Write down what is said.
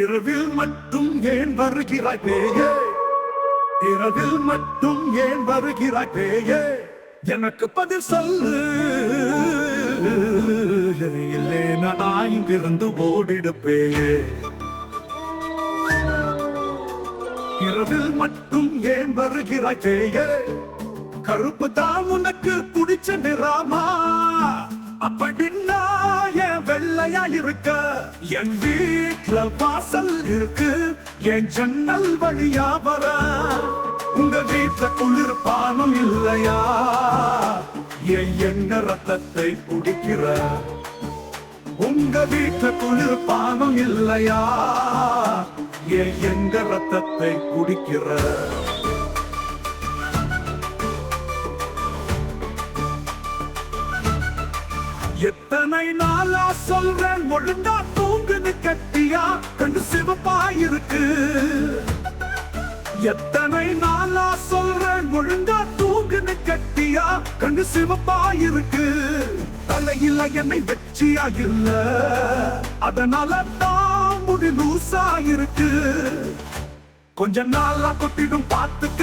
இரவில் மட்டும் ஏன் வருகிறாய் பேயே? இரவில் மட்டும் ஏன் வருகிறாய் பேயே? எனக்கு பதில் சொல்லு. இல்லை நான் இங்கிருந்து ஓடிடுப்பேயே. இரவில் மட்டும் ஏன் வருகிறாய் பேயே? கருப்பு தான் உனக்கு பிடிச்ச நிறாமா? அப்படின்னா என் வெள்ளையா இருக்க என் வீட்டுல வாசல் இருக்கு, என் ஜன்னல் வழியா வர உங்க வீட்டுல குளிர்பானம் இல்லையா? என் ரத்தத்தை குடிக்கிற உங்க வீட்டுல குளிர்பானம் இல்லையா? என் ரத்தத்தை குடிக்கிற எத்தனை நாளா சொல்றேன் ஒழுங்கா தூங்குன்னு கட்டியா கண்டு சிவப்பா இருக்கு. எத்தனை நாளா சொல்றேன் ஒழுங்கா தூங்குன்னு கட்டியா கண்டு சிவப்பா இருக்கு. தலையில என்னை வெற்றியா இல்ல, அதனால தான் முடி லூசா இருக்கு. கொஞ்ச நாளா கொட்டிடும் பார்த்துக்க